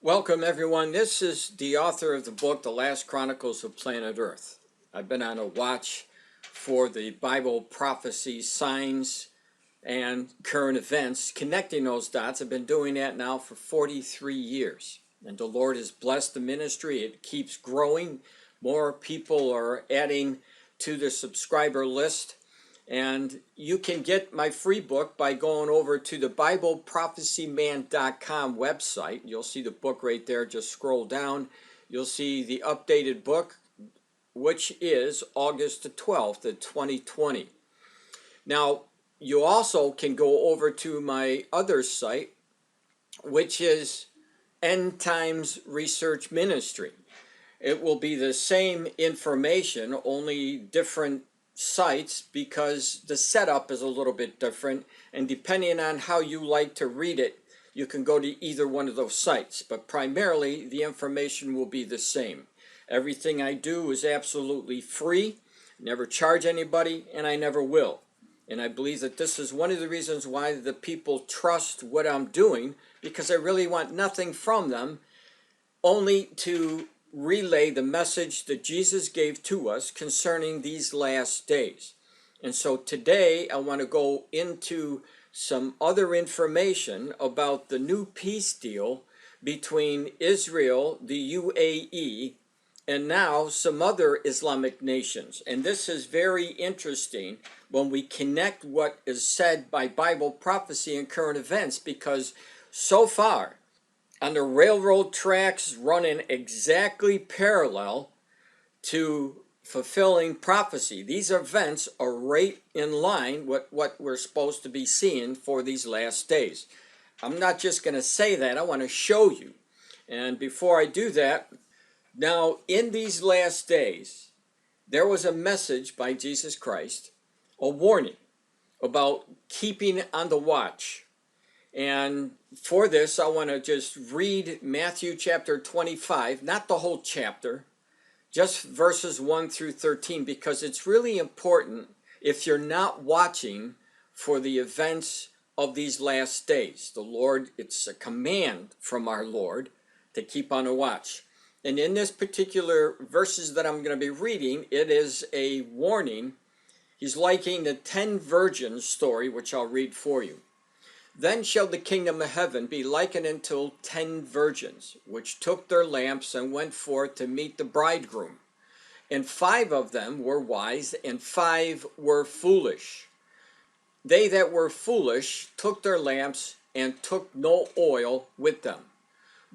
Welcome everyone. This is the author of the book, The Last Chronicles of Planet Earth. I've been on a watch for the Bible prophecies, signs, and current events, connecting those dots. I've been doing that now for 43 years. And the Lord has blessed the ministry. It keeps growing. More people are adding to the subscriber list. And you can get my free book by going over to the BibleProphecyMan.com website. You'll see the book right there. Just scroll down. You'll see the updated book, which is August the 12th of 2020. Now, you also can go over to my other site, which is End Times Research Ministry. It will be the same information, only different sites, because the setup is a little bit different, and depending on how you like to read it, you can go to either one of those sites, but primarily the information will be the same. Everything I do is absolutely free, never charge anybody, and I never will. And I believe that this is one of the reasons why the people trust what I'm doing, because I really want nothing from them, only to relay the message that Jesus gave to us concerning these last days. And so today I want to go into some other information about the new peace deal between Israel, the UAE, and now some other Islamic nations. And this is very interesting when we connect what is said by Bible prophecy and current events, because so far, on the railroad tracks running exactly parallel to fulfilling prophecy, these events are right in line with what we're supposed to be seeing for these last days. I'm not just going to say that, I want to show you. And before I do that, now in these last days, there was a message by Jesus Christ, a warning about keeping on the watch. And for this, I want to just read Matthew chapter 25, not the whole chapter, just verses 1 through 13, because it's really important if you're not watching for the events of these last days. The Lord, it's a command from our Lord to keep on a watch. And in this particular verses that I'm going to be reading, it is a warning. He's likening the 10 virgins story, which I'll read for you. Then shall the kingdom of heaven be likened unto 10 virgins, which took their lamps and went forth to meet the bridegroom. And 5 of them were wise, and 5 were foolish. They that were foolish took their lamps, and took no oil with them.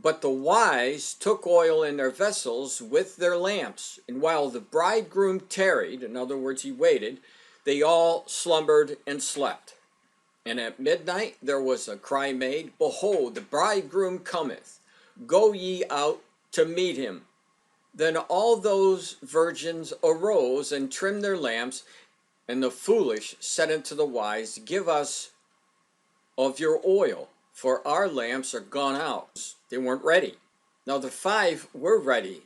But the wise took oil in their vessels with their lamps. And while the bridegroom tarried, in other words, he waited, they all slumbered and slept. And at midnight there was a cry made, Behold, the bridegroom cometh, go ye out to meet him. Then all those virgins arose and trimmed their lamps, and the foolish said unto the wise, Give us of your oil, for our lamps are gone out. They weren't ready. Now the 5 were ready.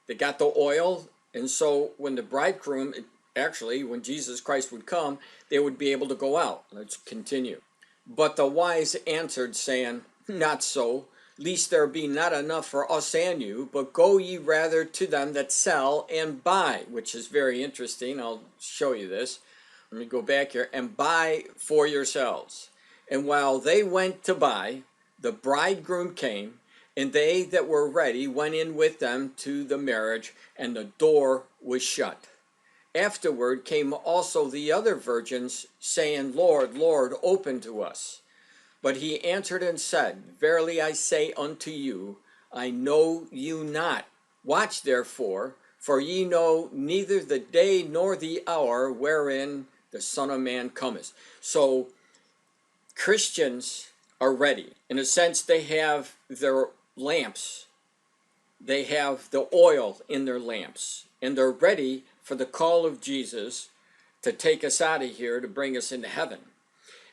They got the oil, and so when the bridegroom, actually when Jesus Christ would come, they would be able to go out. Let's continue. But the wise answered, saying, Not so, lest there be not enough for us and you, but go ye rather to them that sell and buy, which is very interesting. I'll show you this. Let me go back here. And buy for yourselves. And while they went to buy, the bridegroom came, and they that were ready went in with them to the marriage, and the door was shut. Afterward came also the other virgins, saying, Lord, Lord, open to us. But he answered and said, Verily I say unto you, I know you not. Watch therefore, for ye know neither the day nor the hour wherein the Son of Man cometh. So Christians are ready. In a sense, they have their lamps. They have the oil in their lamps, and they're ready for the call of Jesus to take us out of here, to bring us into heaven.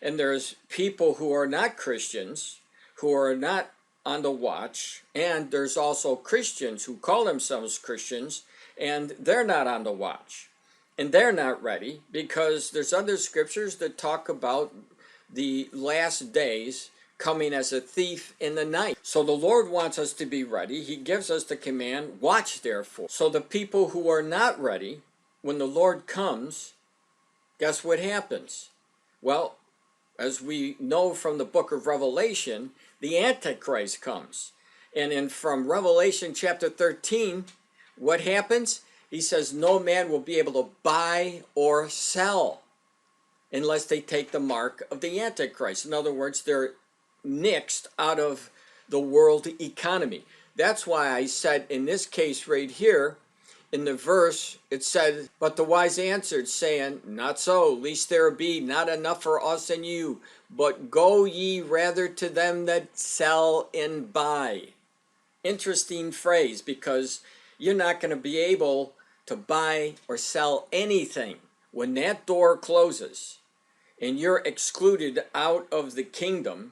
And there's people who are not Christians, who are not on the watch, and there's also Christians who call themselves Christians, and they're not on the watch. And they're not ready, because there's other scriptures that talk about the last days coming as a thief in the night. So the Lord wants us to be ready. He gives us the command, watch therefore. So the people who are not ready, when the Lord comes, guess what happens? Well, as we know from the book of Revelation, the Antichrist comes. And from Revelation chapter 13, what happens? He says no man will be able to buy or sell unless they take the mark of the Antichrist. In other words, they're nixed out of the world economy. That's why I said in this case right here, in the verse, it said, but the wise answered, saying, not so, lest there be not enough for us and you, but go ye rather to them that sell and buy. Interesting phrase, because you're not going to be able to buy or sell anything when that door closes and you're excluded out of the kingdom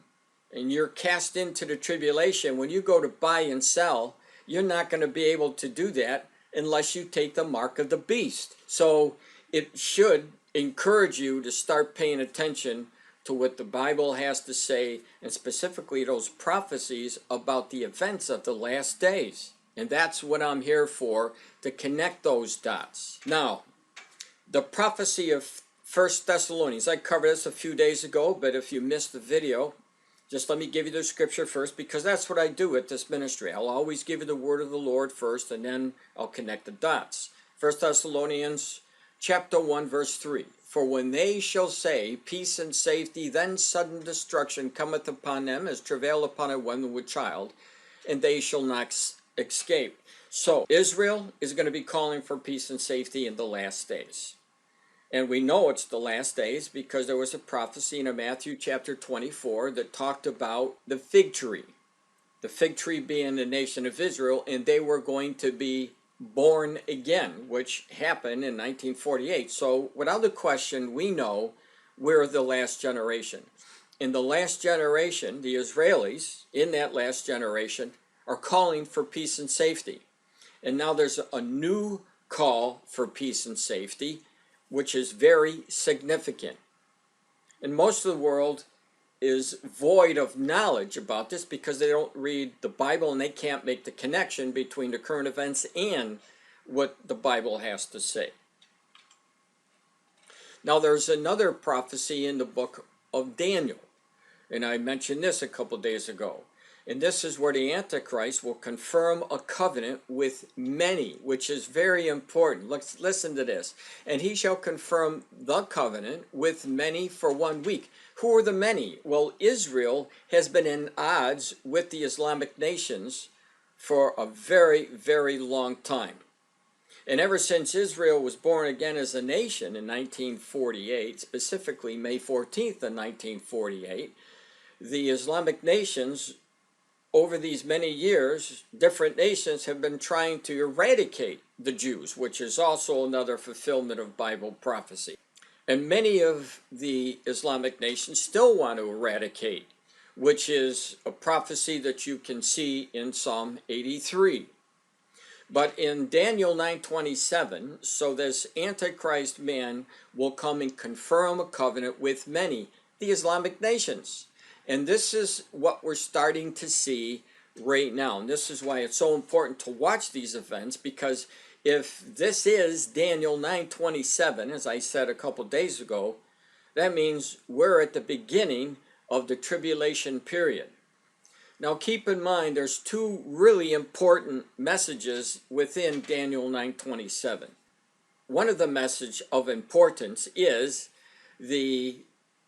and you're cast into the tribulation. When you go to buy and sell, you're not going to be able to do that unless you take the mark of the beast. So it should encourage you to start paying attention to what the Bible has to say, and specifically those prophecies about the events of the last days. And that's what I'm here for, to connect those dots. Now, the prophecy of 1 Thessalonians, I covered this a few days ago, but if you missed the video, just let me give you the scripture first, because that's what I do at this ministry. I'll always give you the word of the Lord first, and then I'll connect the dots. 1 Thessalonians chapter 1, verse 3. For when they shall say, peace and safety, then sudden destruction cometh upon them, as travail upon a woman with child, and they shall not escape. So Israel is going to be calling for peace and safety in the last days. And we know it's the last days because there was a prophecy in Matthew chapter 24 that talked about the fig tree being the nation of Israel, and they were going to be born again, which happened in 1948. So without a question, we know we're the last generation. In the last generation, the Israelis in that last generation are calling for peace and safety. And now there's a new call for peace and safety, which is very significant. And most of the world is void of knowledge about this because they don't read the Bible and they can't make the connection between the current events and what the Bible has to say. Now there's another prophecy in the book of Daniel, and I mentioned this a couple days ago. And this is where the Antichrist will confirm a covenant with many, which is very important. Let's listen to this. And he shall confirm the covenant with many for 1 week. Who are the many? Well, Israel has been in odds with the Islamic nations for a very, very long time. And ever since Israel was born again as a nation in 1948, specifically May 14th of 1948, the Islamic nations, over these many years, different nations have been trying to eradicate the Jews, which is also another fulfillment of Bible prophecy. And many of the Islamic nations still want to eradicate, which is a prophecy that you can see in Psalm 83. But in Daniel 9:27, so this Antichrist man will come and confirm a covenant with many, the Islamic nations. And this is what we're starting to see right now. And this is why it's so important to watch these events, because if this is Daniel 9:27, as I said a couple days ago, that means we're at the beginning of the tribulation period. Now keep in mind there's two really important messages within Daniel 9:27. One of the message of importance is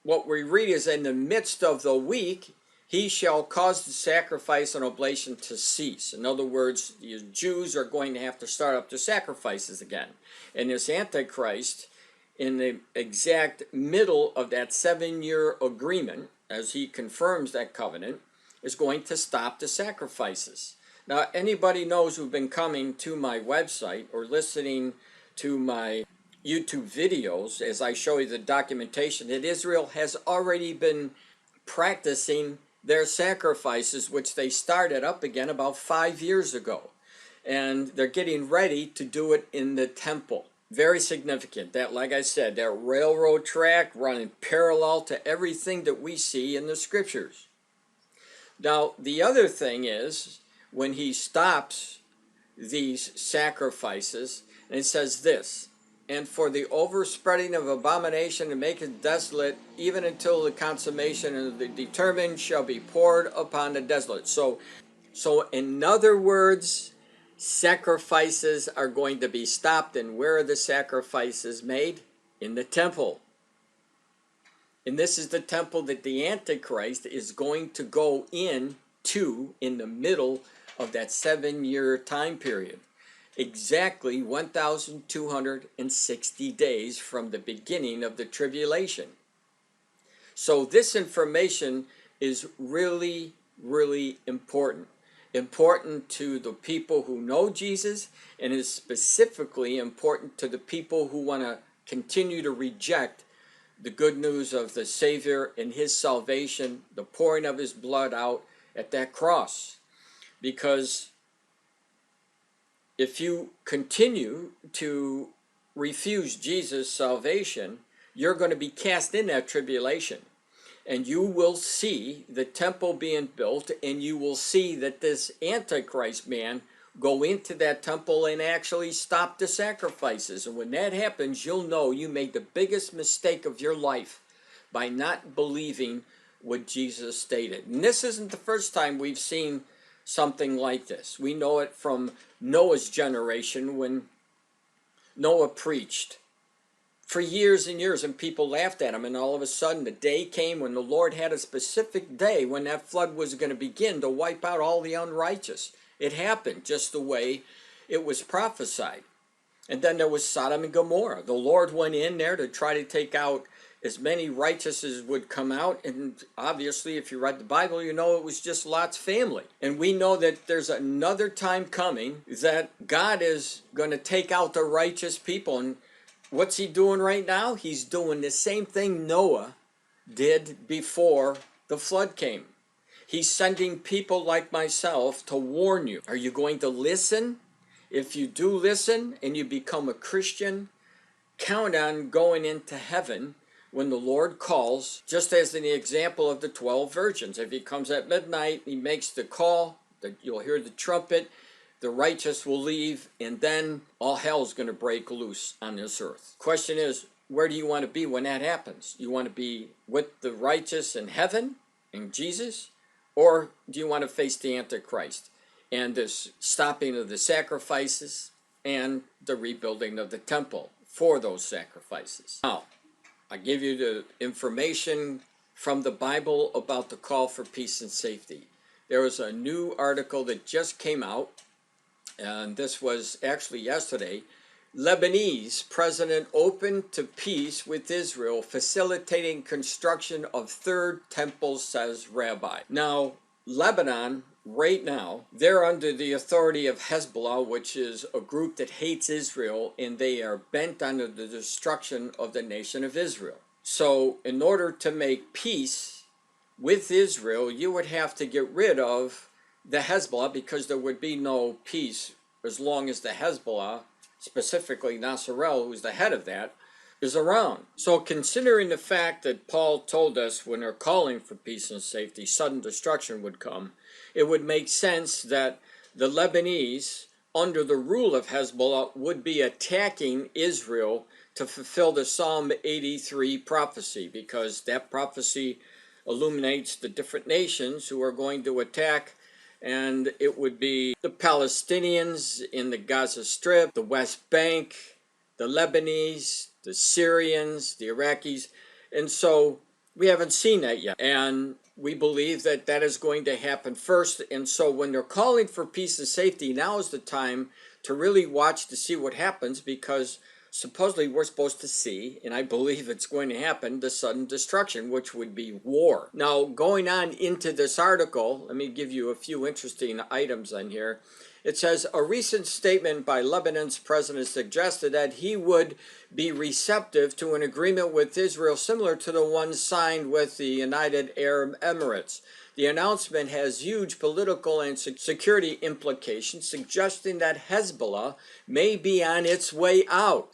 what we read is, in the midst of the week, he shall cause the sacrifice and oblation to cease. In other words, the Jews are going to have to start up their sacrifices again. And this Antichrist, in the exact middle of that 7-year agreement, as he confirms that covenant, is going to stop the sacrifices. Now, anybody knows who've been coming to my website or listening to my YouTube videos as I show you the documentation that Israel has already been practicing their sacrifices, which they started up again about 5 years ago. And they're getting ready to do it in the temple. Very significant. That, like I said, that railroad track running parallel to everything that we see in the scriptures. Now, the other thing is when he stops these sacrifices, and it says this, and for the overspreading of abomination to make it desolate, even until the consummation of the determined shall be poured upon the desolate. So in other words, sacrifices are going to be stopped. And where are the sacrifices made? In the temple. And this is the temple that the Antichrist is going to go into in the middle of that 7-year time period. Exactly 1,260 days from the beginning of the tribulation. So this information is really, really important. Important to the people who know Jesus, and is specifically important to the people who want to continue to reject the good news of the Savior and his salvation, the pouring of his blood out at that cross. Because if you continue to refuse Jesus' salvation, you're going to be cast in that tribulation. And you will see the temple being built, and you will see that this Antichrist man go into that temple and actually stop the sacrifices. And when that happens, you'll know you made the biggest mistake of your life by not believing what Jesus stated. And this isn't the first time we've seen something like this. We know it from Noah's generation when Noah preached for years and years, and people laughed at him, and all of a sudden the day came when the Lord had a specific day when that flood was going to begin to wipe out all the unrighteous. It happened just the way it was prophesied. And then there was Sodom and Gomorrah. The Lord went in there to try to take out as many righteous as would come out, and obviously if you read the Bible, you know it was just Lot's family. And we know that there's another time coming that God is going to take out the righteous people. And what's he doing right now? He's doing the same thing Noah did before the flood came. He's sending people like myself to warn you. Are you going to listen? If you do listen and you become a Christian, count on going into heaven when the Lord calls, just as in the example of the 12 virgins. If he comes at midnight, he makes the call, you'll hear the trumpet, the righteous will leave, and then all hell's going to break loose on this earth. Question is, where do you want to be when that happens? You want to be with the righteous in heaven, in Jesus? Or do you want to face the Antichrist and this stopping of the sacrifices and the rebuilding of the temple for those sacrifices? Now, I give you the information from the Bible about the call for peace and safety. There was a new article that just came out, and this was actually yesterday. Lebanese president open to peace with Israel, facilitating construction of third temple, says rabbi. Now, Lebanon, right now, they're under the authority of Hezbollah, which is a group that hates Israel, and they are bent on the destruction of the nation of Israel. So, in order to make peace with Israel, you would have to get rid of the Hezbollah, because there would be no peace as long as the Hezbollah, specifically Nasrallah, who's the head of that, is around. So considering the fact that Paul told us when they're calling for peace and safety, sudden destruction would come, it would make sense that the Lebanese, under the rule of Hezbollah, would be attacking Israel to fulfill the Psalm 83 prophecy, because that prophecy illuminates the different nations who are going to attack. And it would be the Palestinians in the Gaza Strip, the West Bank, the Lebanese, the Syrians, the Iraqis. And so we haven't seen that yet. And we believe that that is going to happen first. And so when they're calling for peace and safety, now is the time to really watch to see what happens, because supposedly we're supposed to see, and I believe it's going to happen, the sudden destruction, which would be war. Now, going on into this article, let me give you a few interesting items on here. It says, a recent statement by Lebanon's president suggested that he would be receptive to an agreement with Israel similar to the one signed with the United Arab Emirates. The announcement has huge political and security implications, suggesting that Hezbollah may be on its way out.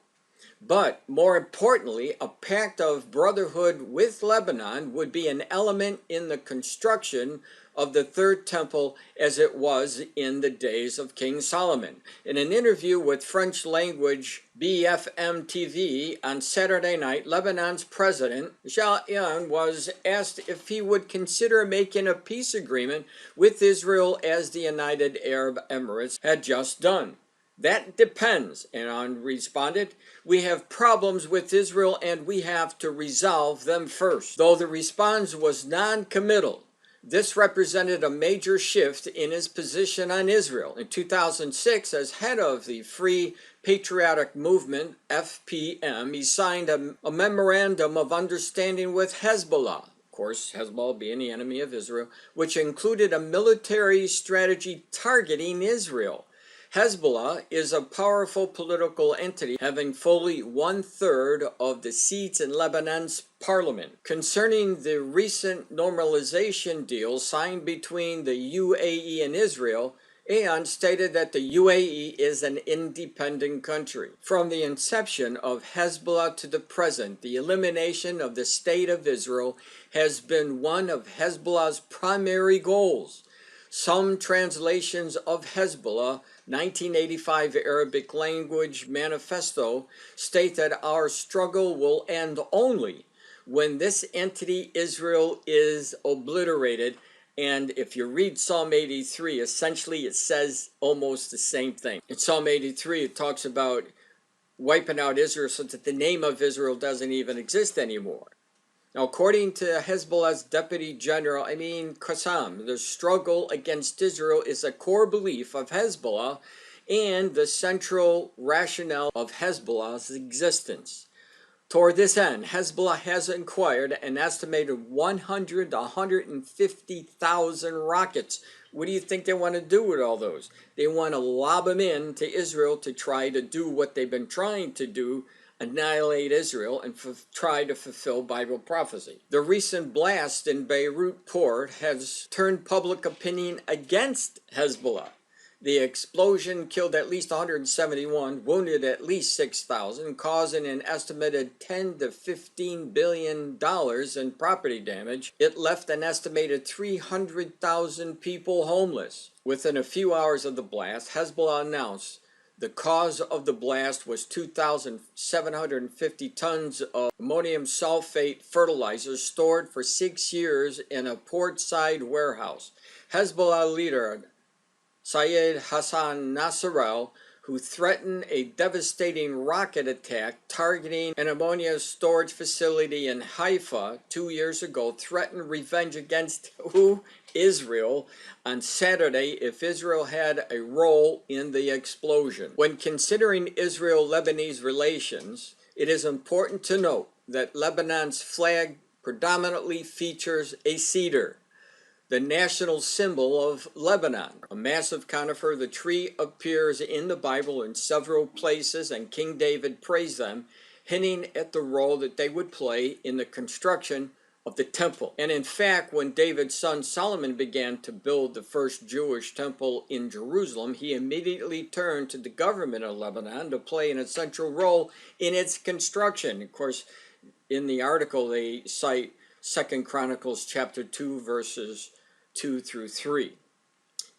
But more importantly, a pact of brotherhood with Lebanon would be an element in the construction of the third temple as it was in the days of King Solomon. In an interview with French language BFM TV on Saturday night, Lebanon's president, Sha'yan, was asked if he would consider making a peace agreement with Israel as the United Arab Emirates had just done. That depends, Anon responded. We have problems with Israel and we have to resolve them first. Though the response was non-committal, this represented a major shift in his position on Israel. In 2006, as head of the Free Patriotic Movement, FPM, he signed a memorandum of understanding with Hezbollah. Of course, Hezbollah being the enemy of Israel, which included a military strategy targeting Israel. Hezbollah is a powerful political entity having fully 1/3 of the seats in Lebanon's parliament. Concerning the recent normalization deal signed between the UAE and Israel, Aon stated that the UAE is an independent country. From the inception of Hezbollah to the present, the elimination of the State of Israel has been one of Hezbollah's primary goals. Some translations of Hezbollah 1985 Arabic language manifesto state that our struggle will end only when this entity Israel is obliterated. And if you read Psalm 83, essentially it says almost the same thing. In Psalm 83, it talks about wiping out Israel so that the name of Israel doesn't even exist anymore. Now, according to Hezbollah's Deputy General Amin Qassam, the struggle against Israel is a core belief of Hezbollah and the central rationale of Hezbollah's existence. Toward this end, Hezbollah has acquired an estimated 100 to 150,000 rockets. What do you think they want to do with all those? They want to lob them in to Israel to try to do what they've been trying to do, annihilate Israel and try to fulfill Bible prophecy. The recent blast in Beirut port has turned public opinion against Hezbollah. The explosion killed at least 171, wounded at least 6,000, causing an estimated $10 to $15 billion in property damage. It left an estimated 300,000 people homeless. Within a few hours of the blast, Hezbollah announced the cause of the blast was 2,750 tons of ammonium sulfate fertilizer stored for 6 years in a portside warehouse. Hezbollah leader Syed Hassan Nasrallah, who threatened a devastating rocket attack targeting an ammonia storage facility in Haifa 2 years ago, threatened revenge against who? Israel on Saturday if Israel had a role in the explosion. When considering Israel-Lebanese relations, it is important to note that Lebanon's flag predominantly features a cedar, the national symbol of Lebanon. A massive conifer, the tree appears in the Bible in several places, and King David praised them, hinting at the role that they would play in the construction of the temple. And in fact, when David's son Solomon began to build the first Jewish temple in Jerusalem, he immediately turned to the government of Lebanon to play an essential role in its construction. Of course, in the article they cite 2 Chronicles chapter 2 verses 2 through 3.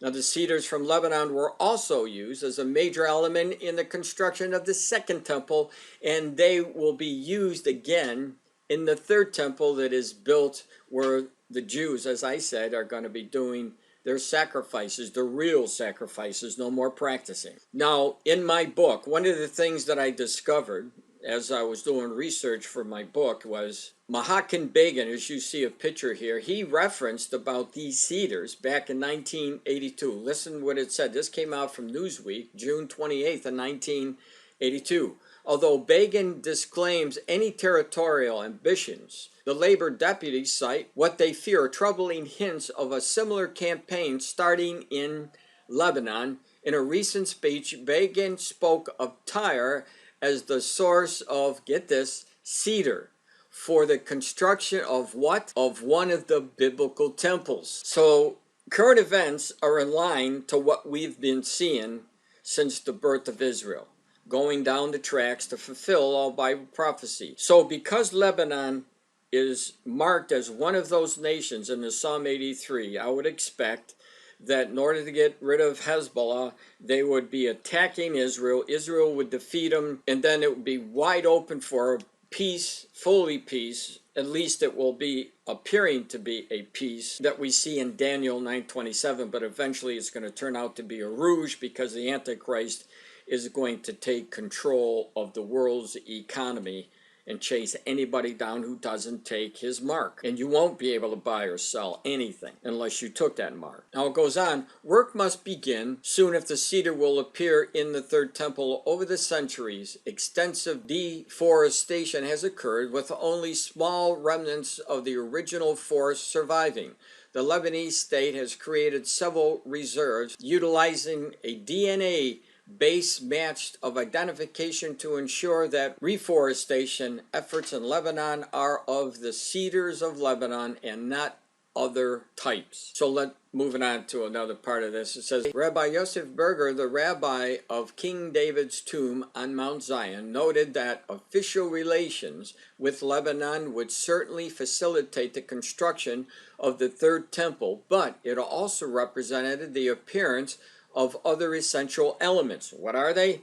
Now, the cedars from Lebanon were also used as a major element in the construction of the second temple, and they will be used again in the third temple that is built where the Jews, as I said, are going to be doing their sacrifices, the real sacrifices, no more practicing. Now, in my book, one of the things that I discovered as I was doing research for my book was Mahakan Begin, as you see a picture here, he referenced about these cedars back in 1982. Listen what it said. This came out from Newsweek, June 28th of 1982. Although Begin disclaims any territorial ambitions, the Labor deputies cite what they fear are troubling hints of a similar campaign starting in Lebanon. In a recent speech, Begin spoke of Tyre as the source of, get this, cedar for the construction of what? Of one of the biblical temples. So current events are in line to what we've been seeing since the birth of Israel, going down the tracks to fulfill all Bible prophecy. So because Lebanon is marked as one of those nations in the Psalm 83, I would expect that in order to get rid of Hezbollah, they would be attacking Israel. Israel would defeat them, and then it would be wide open for peace, fully peace. At least it will be appearing to be a peace that we see in Daniel 9:27, but eventually it's going to turn out to be a rouge because the Antichrist is going to take control of the world's economy and chase anybody down who doesn't take his mark. And you won't be able to buy or sell anything unless you took that mark. Now it goes on, work must begin soon if the cedar will appear in the third temple. Over the centuries, extensive deforestation has occurred with only small remnants of the original forest surviving. The Lebanese state has created several reserves utilizing a DNA base matched of identification to ensure that reforestation efforts in Lebanon are of the cedars of Lebanon and not other types. So moving on to another part of this, it says Rabbi Yosef Berger, the rabbi of King David's tomb on Mount Zion, noted that official relations with Lebanon would certainly facilitate the construction of the third temple, but it also represented the appearance of other essential elements. What are they?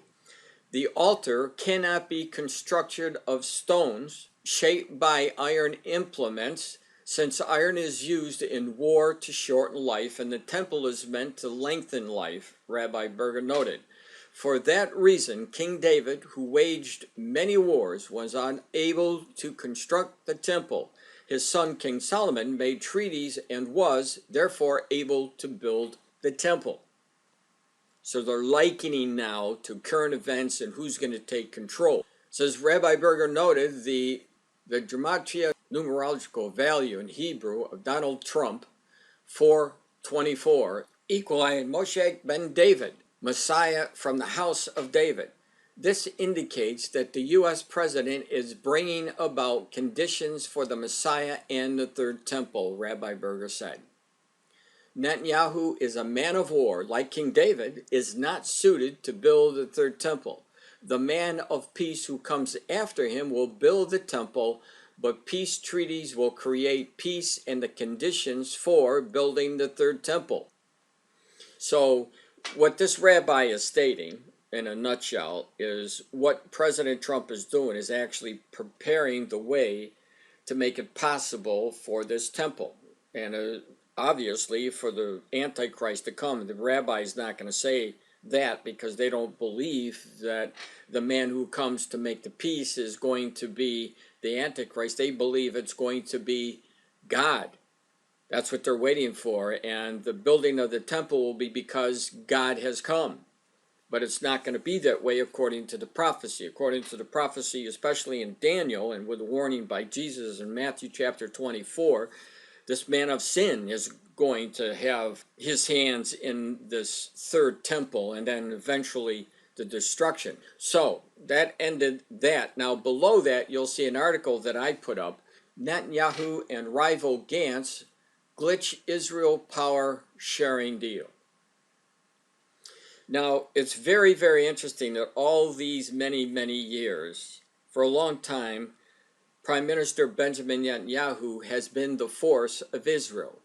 The altar cannot be constructed of stones shaped by iron implements, since iron is used in war to shorten life, and the temple is meant to lengthen life, Rabbi Berger noted. For that reason, King David, who waged many wars, was unable to construct the temple. His son King Solomon made treaties and was, therefore, able to build the temple. So they're likening now to current events and who's going to take control. So as Rabbi Berger noted, the gematria numerological value in Hebrew of Donald Trump, 424, equaling Moshe ben David, Messiah from the house of David. This indicates that the U.S. president is bringing about conditions for the Messiah and the third temple, Rabbi Berger said. Netanyahu is a man of war, like King David, is not suited to build the third temple. The man of peace who comes after him will build the temple, but peace treaties will create peace and the conditions for building the third temple. So what this rabbi is stating, in a nutshell, is what President Trump is doing is actually preparing the way to make it possible for this temple. And obviously, for the Antichrist to come, the rabbi is not going to say that because they don't believe that the man who comes to make the peace is going to be the Antichrist. They believe it's going to be God. That's what they're waiting for. And the building of the temple will be because God has come. But it's not going to be that way according to the prophecy. According to the prophecy, especially in Daniel and with the warning by Jesus in Matthew chapter 24, this man of sin is going to have his hands in this third temple and then eventually the destruction. So that ended that. Now below that you'll see an article that I put up. Netanyahu and rival Gantz glitch Israel power sharing deal. Now it's very, very interesting that all these many years, for a long time, Prime Minister Benjamin Netanyahu has been the force of Israel.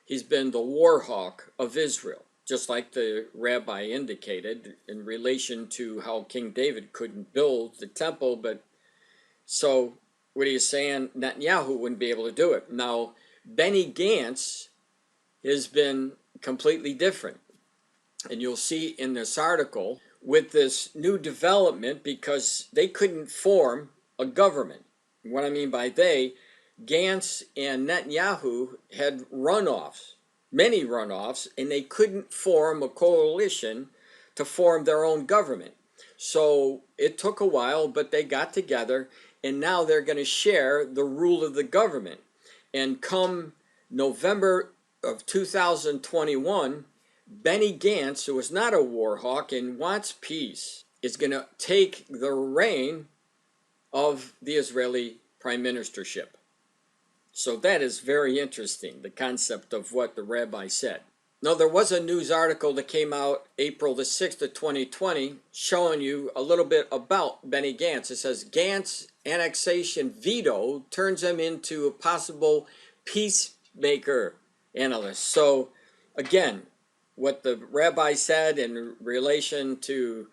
He's been the war hawk of Israel, just like the rabbi indicated in relation to how King David couldn't build the temple. But so what he's saying, Netanyahu wouldn't be able to do it. Now, Benny Gantz has been completely different. And you'll see in this article with this new development, because they couldn't form a government. What I mean by they, Gantz and Netanyahu had runoffs, many runoffs, and they couldn't form a coalition to form their own government. So it took a while, but they got together, and now they're going to share the rule of the government. And come November of 2021, Benny Gantz, who is not a war hawk and wants peace, is going to take the reign of the Israeli prime ministership. So that is very interesting, the concept of what the rabbi said. Now, there was a news article that came out April the 6th of 2020 showing you a little bit about Benny Gantz. It says Gantz annexation veto turns him into a possible peacemaker analyst. So, again, what the rabbi said in relation to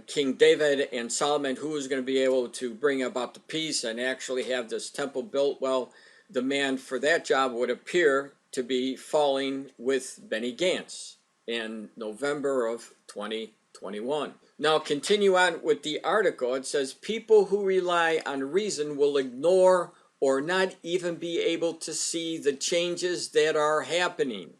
King David and Solomon, who was going to be able to bring about the peace and actually have this temple built, well, the man for that job would appear to be falling with Benny Gantz in November of 2021. Now, continue on with the article. It says, people who rely on reason will ignore or not even be able to see the changes that are happening.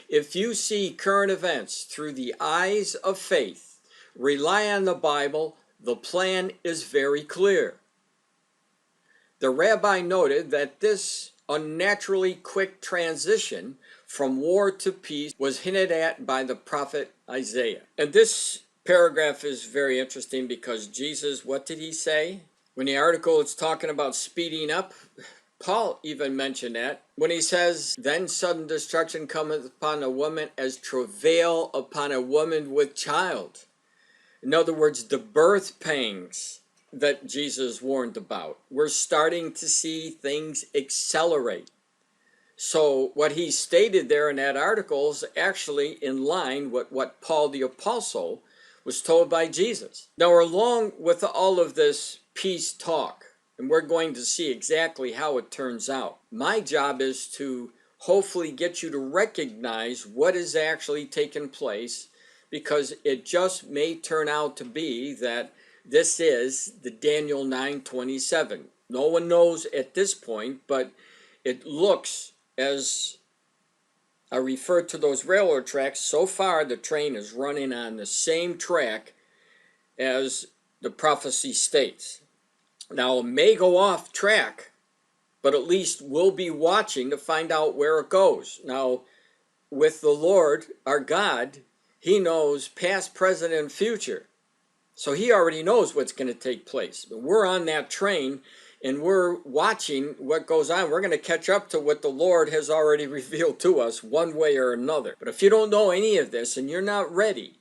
If you see current events through the eyes of faith, rely on the Bible, the plan is very clear. The rabbi noted that this unnaturally quick transition from war to peace was hinted at by the prophet Isaiah. And this paragraph is very interesting because Jesus, what did he say? When the article is talking about speeding up, Paul even mentioned that when he says, then sudden destruction cometh upon a woman as travail upon a woman with child. In other words, the birth pangs that Jesus warned about. We're starting to see things accelerate. So what he stated there in that article is actually in line with what Paul the Apostle was told by Jesus. Now, along with all of this peace talk, and we're going to see exactly how it turns out, my job is to hopefully get you to recognize what is actually taking place, because it just may turn out to be that this is the Daniel 9:27. No one knows at this point, but it looks, as I referred to those railroad tracks, so far the train is running on the same track as the prophecy states. Now, it may go off track, but at least we'll be watching to find out where it goes. Now, with the Lord, our God, he knows past, present, and future. So he already knows what's going to take place. But we're on that train and we're watching what goes on. We're going to catch up to what the Lord has already revealed to us one way or another. But if you don't know any of this and you're not ready,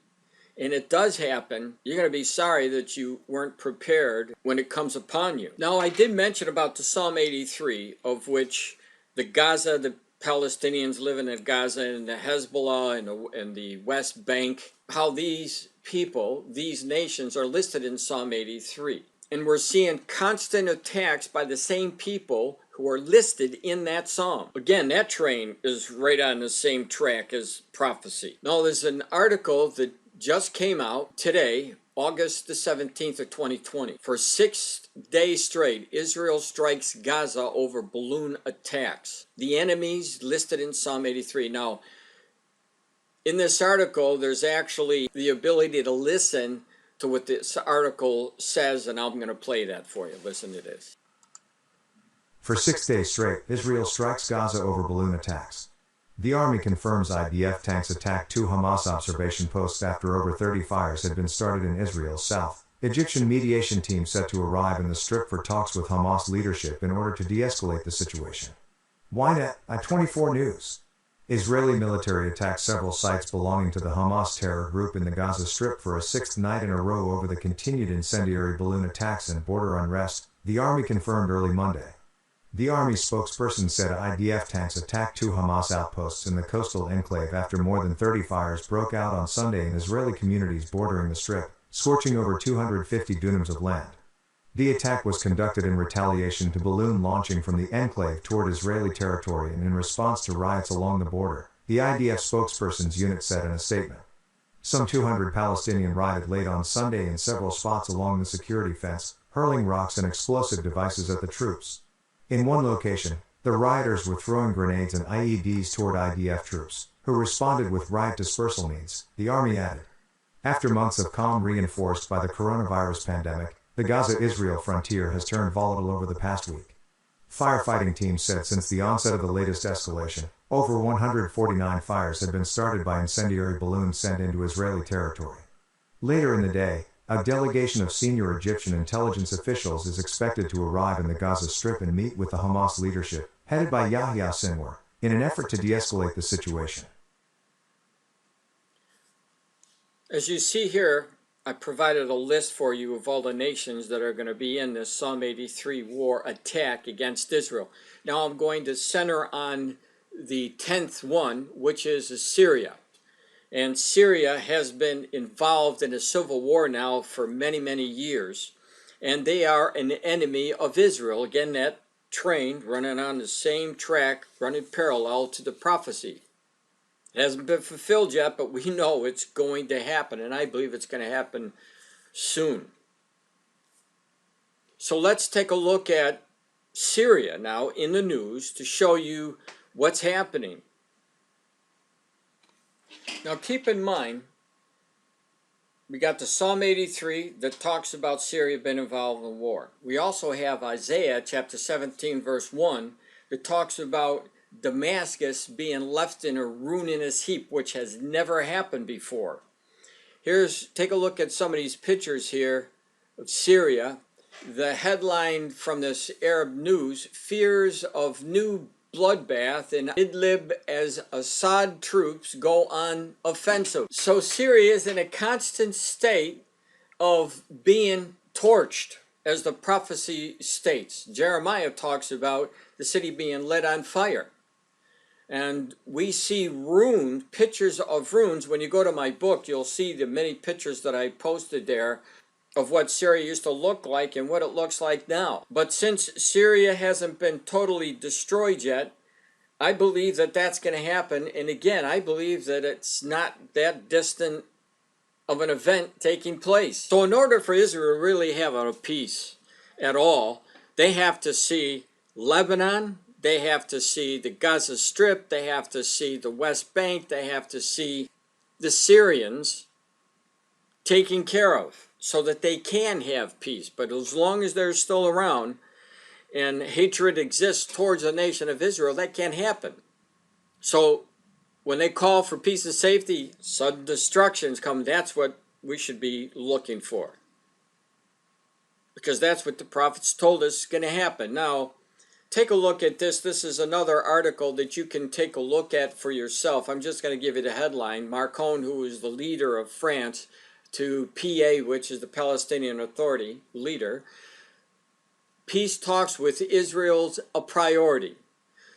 and it does happen, you're going to be sorry that you weren't prepared when it comes upon you. Now, I did mention about the Psalm 83, of which the Palestinians living in Gaza, and the Hezbollah and the West Bank, how these people, these nations are listed in Psalm 83. And we're seeing constant attacks by the same people who are listed in that psalm. Again, that train is right on the same track as prophecy. Now, there's an article that just came out today, August the 17th of 2020. For 6 days straight, Israel strikes Gaza over balloon attacks. The enemies listed in Psalm 83. Now, in this article, there's actually the ability to listen to what this article says, and I'm going to play that for you. Listen to this. For 6 days straight, Israel strikes Gaza over balloon attacks. The army confirms IDF tanks attacked 2 Hamas observation posts after over 30 fires had been started in Israel's south. Egyptian mediation team set to arrive in the Strip for talks with Hamas leadership in order to de-escalate the situation. Ynet, I-24 News. Israeli military attacked several sites belonging to the Hamas terror group in the Gaza Strip for a 6th night in a row over the continued incendiary balloon attacks and border unrest, the army confirmed early Monday. The army spokesperson said IDF tanks attacked 2 Hamas outposts in the coastal enclave after more than 30 fires broke out on Sunday in Israeli communities bordering the Strip, scorching over 250 dunams of land. The attack was conducted in retaliation to balloon launching from the enclave toward Israeli territory and in response to riots along the border, the IDF spokesperson's unit said in a statement. Some 200 Palestinians rioted late on Sunday in several spots along the security fence, hurling rocks and explosive devices at the troops. In one location, the rioters were throwing grenades and IEDs toward IDF troops, who responded with riot dispersal needs, the army added. After months of calm reinforced by the coronavirus pandemic, the Gaza-Israel frontier has turned volatile over the past week. Firefighting teams said since the onset of the latest escalation, over 149 fires had been started by incendiary balloons sent into Israeli territory. Later in the day, a delegation of senior Egyptian intelligence officials is expected to arrive in the Gaza Strip and meet with the Hamas leadership, headed by Yahya Sinwar, in an effort to de-escalate the situation. As you see here, I provided a list for you of all the nations that are going to be in this Psalm 83 war attack against Israel. Now I'm going to center on the 10th one, which is Syria. And Syria has been involved in a civil war now for many, many years. And they are an enemy of Israel. Again, that train running on the same track, running parallel to the prophecy. It hasn't been fulfilled yet, but we know it's going to happen, and I believe it's going to happen soon. So let's take a look at Syria now in the news to show you what's happening. Now keep in mind, we got the Psalm 83 that talks about Syria being involved in war. We also have Isaiah chapter 17 verse 1 that talks about Damascus being left in a ruinous heap, which has never happened before. Take a look at some of these pictures here of Syria. The headline from this Arab news, fears of new bloodbath in Idlib as Assad troops go on offensive. So Syria is in a constant state of being torched, as the prophecy states. Jeremiah talks about the city being lit on fire. And we see pictures of ruins. When you go to my book, you'll see the many pictures that I posted there of what Syria used to look like and what it looks like now. But since Syria hasn't been totally destroyed yet, I believe that that's going to happen. And again, I believe that it's not that distant of an event taking place. So in order for Israel to really have a peace at all, they have to see Lebanon, they have to see the Gaza Strip, they have to see the West Bank, they have to see the Syrians taken care of so that they can have peace. But as long as they're still around and hatred exists towards the nation of Israel, that can't happen. So when they call for peace and safety, sudden destructions come. That's what we should be looking for, because that's what the prophets told us is going to happen. Now, take a look at this. This is another article that you can take a look at for yourself. I'm just going to give you the headline. Macron, who is the leader of France, to PA, which is the Palestinian Authority leader, peace talks with Israel's a priority.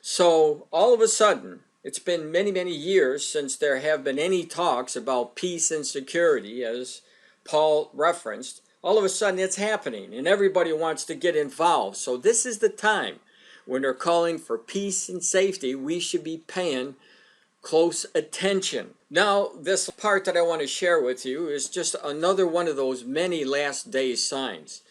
So all of a sudden, it's been many, many years since there have been any talks about peace and security, as Paul referenced. All of a sudden it's happening and everybody wants to get involved. So this is the time when they're calling for peace and safety. We should be paying close attention. Now, this part that I want to share with you is just another one of those many last day signs.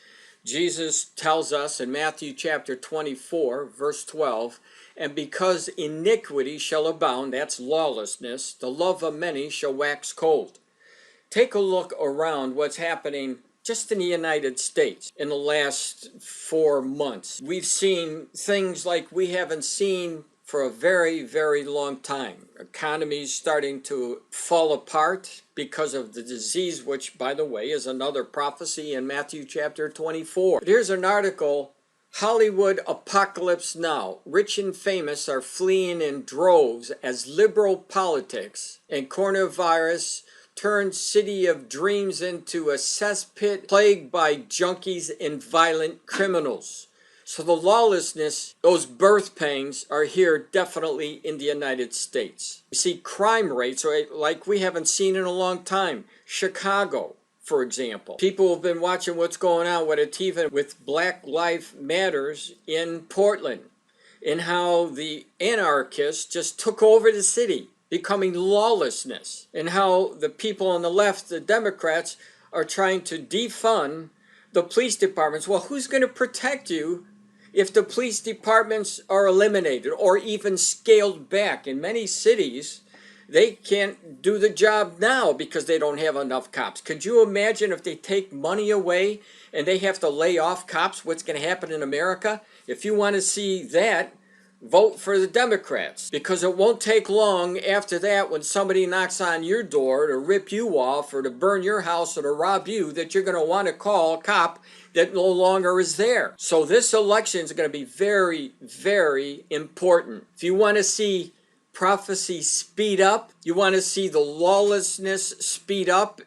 Jesus tells us in Matthew chapter 24, verse 12, and because iniquity shall abound, that's lawlessness, the love of many shall wax cold. Take a look around what's happening just in the United States in the last 4 months. We've seen things like we haven't seen for a very, very long time. Economies starting to fall apart because of the disease, which, by the way, is another prophecy in Matthew chapter 24. But here's an article, Hollywood Apocalypse Now. Rich and famous are fleeing in droves as liberal politics and coronavirus turned city of dreams into a cesspit plagued by junkies and violent criminals. So the lawlessness, those birth pangs are here definitely in the United States. We see crime rates like we haven't seen in a long time. Chicago, for example. People have been watching what's going on with Black Lives Matters in Portland, and how the anarchists just took over the city, becoming lawlessness, and how the people on the left, the Democrats, are trying to defund the police departments. Well, who's going to protect you if the police departments are eliminated or even scaled back? In many cities, they can't do the job now because they don't have enough cops. Could you imagine if they take money away and they have to lay off cops, what's going to happen in America? If you want to see that, vote for the Democrats, because it won't take long after that when somebody knocks on your door to rip you off or to burn your house or to rob you that you're going to want to call a cop that no longer is there. So this election is going to be very, very important. If you want to see prophecy speed up, you want to see the lawlessness speed up,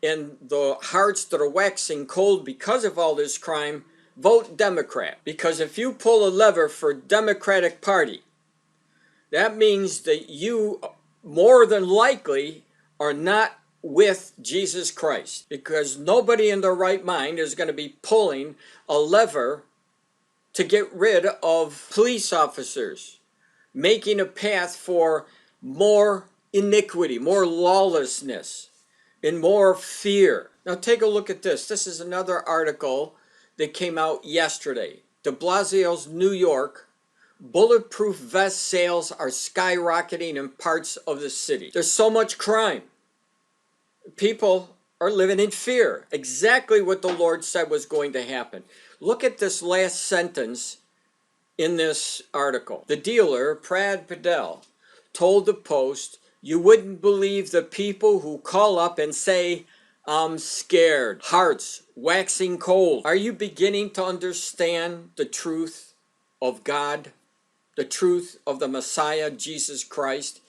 and the hearts that are waxing cold because of all this crime, vote Democrat. Because if you pull a lever for Democratic Party, that means that you more than likely are not with Jesus Christ. Because nobody in their right mind is going to be pulling a lever to get rid of police officers, making a path for more iniquity, more lawlessness, and more fear. Now take a look at this. This is another article that came out yesterday. De Blasio's New York, bulletproof vest sales are skyrocketing in parts of the city. There's so much crime. People are living in fear. Exactly what the Lord said was going to happen. Look at this last sentence in this article. The dealer, Prad Padel, told the Post, "You wouldn't believe the people who call up and say, 'I'm scared.' Hearts waxing cold." Are you beginning to understand the truth of God? The truth of the Messiah, Jesus Christ?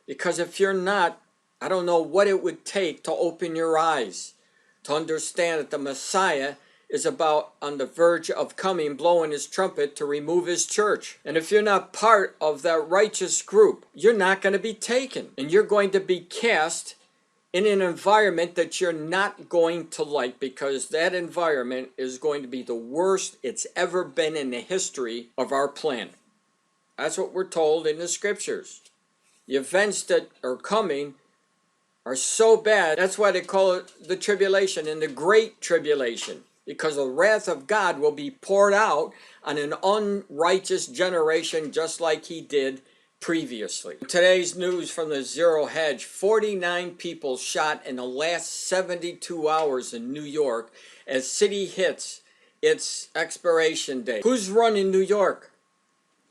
Because if you're not, I don't know what it would take to open your eyes to understand that the Messiah is about on the verge of coming, blowing his trumpet to remove his church. And if you're not part of that righteous group, you're not going to be taken. And you're going to be cast in an environment that you're not going to like, because that environment is going to be the worst it's ever been in the history of our planet. That's what we're told in the scriptures. The events that are coming are so bad. That's why they call it the tribulation and the great tribulation, because the wrath of God will be poured out on an unrighteous generation just like he did previously. Today's news from the Zero Hedge: 49 people shot in the last 72 hours in New York as city hits its expiration date. Who's running New York?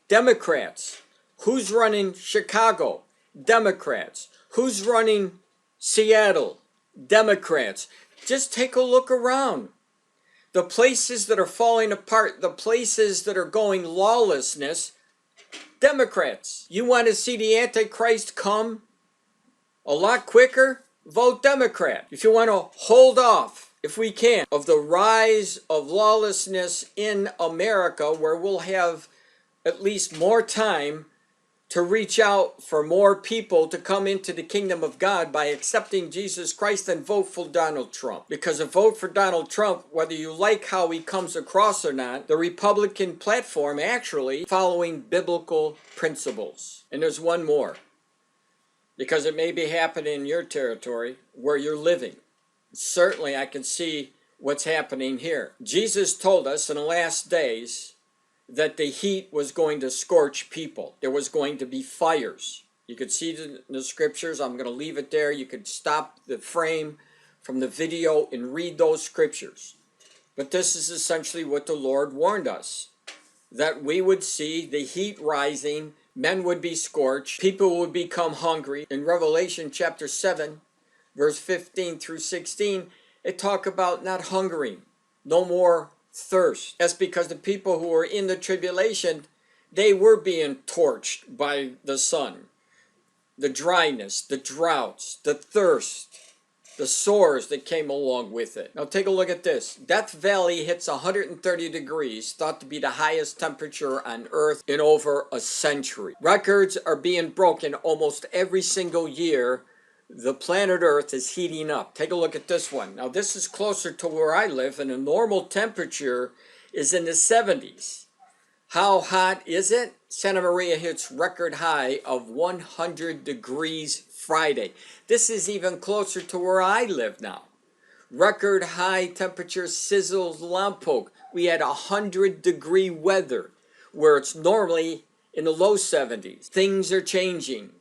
Democrats. Who's running Chicago? Democrats. Who's running Seattle? Democrats. Just take a look around. The places that are falling apart, the places that are going lawlessness, Democrats. You want to see the Antichrist come a lot quicker? Vote Democrat. If you want to hold off, if we can, of the rise of lawlessness in America, where we'll have at least more time to reach out for more people to come into the kingdom of God by accepting Jesus Christ, then vote for Donald Trump. Because a vote for Donald Trump, whether you like how he comes across or not, the Republican platform actually following biblical principles. And there's one more, because it may be happening in your territory where you're living. Certainly I can see what's happening here. Jesus told us in the last days that the heat was going to scorch people. There was going to be fires. You could see it in the scriptures. I'm going to leave it there. You could stop the frame from the video and read those scriptures. But this is essentially what the Lord warned us, that we would see the heat rising, men would be scorched, people would become hungry. In Revelation chapter 7, verse 15 through 16, it talk about not hungering, no more thirst. That's because the people who were in the tribulation, they were being torched by the sun. The dryness, the droughts, the thirst, the sores that came along with it. Now take a look at this. Death Valley hits 130 degrees, thought to be the highest temperature on Earth in over a century. Records are being broken almost every single year. The planet Earth is heating up. Take a look at this one. Now this is closer to where I live, and the normal temperature is in the 70s. How hot is it? Santa Maria hits record high of 100 degrees Friday. This is even closer to where I live now. Record high temperature sizzles Lompoc. We had 100-degree weather where it's normally in the low 70s. Things are changing.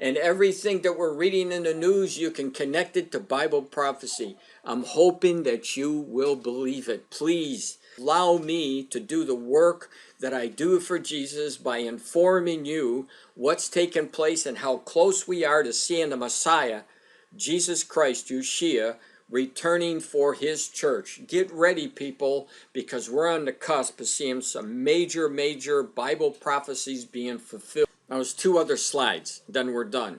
And everything that we're reading in the news, you can connect it to Bible prophecy. I'm hoping that you will believe it. Please allow me to do the work that I do for Jesus by informing you what's taking place and how close we are to seeing the Messiah, Jesus Christ, Yeshua, returning for his church. Get ready, people, because we're on the cusp of seeing some major Bible prophecies being fulfilled. Now, there's two other slides, then we're done.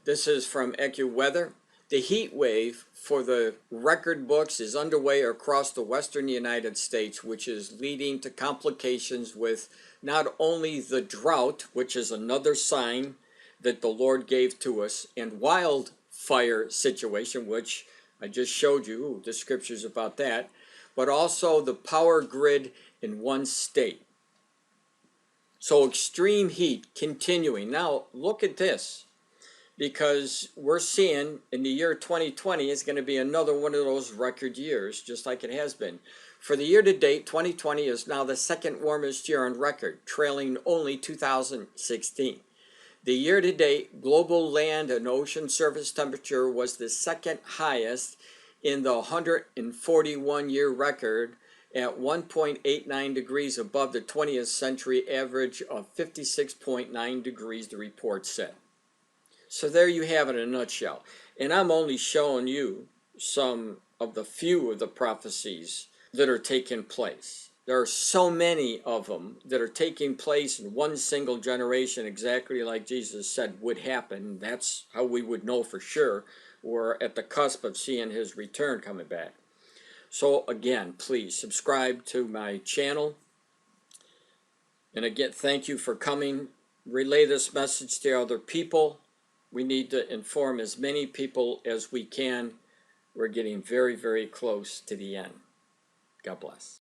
This is from AccuWeather. The heat wave for the record books is underway across the western United States, which is leading to complications with not only the drought, which is another sign that the Lord gave to us, and wildfire situation, which I just showed you, the scriptures about that, but also the power grid in one state. So extreme heat continuing. Now look at this, because we're seeing in the year 2020 is going to be another one of those record years, just like it has been. For the year to date, 2020 is now the second warmest year on record, trailing only 2016. The year to date global land and ocean surface temperature was the second highest in the 141-year record at 1.89 degrees above the 20th century average of 56.9 degrees, the report said. So there you have it in a nutshell. And I'm only showing you some of the few of the prophecies that are taking place. There are so many of them that are taking place in one single generation, exactly like Jesus said would happen. That's how we would know for sure we're at the cusp of seeing his return coming back. So again, please subscribe to my channel. And again, thank you for coming. Relay this message to other people. We need to inform as many people as we can. We're getting very, very close to the end. God bless.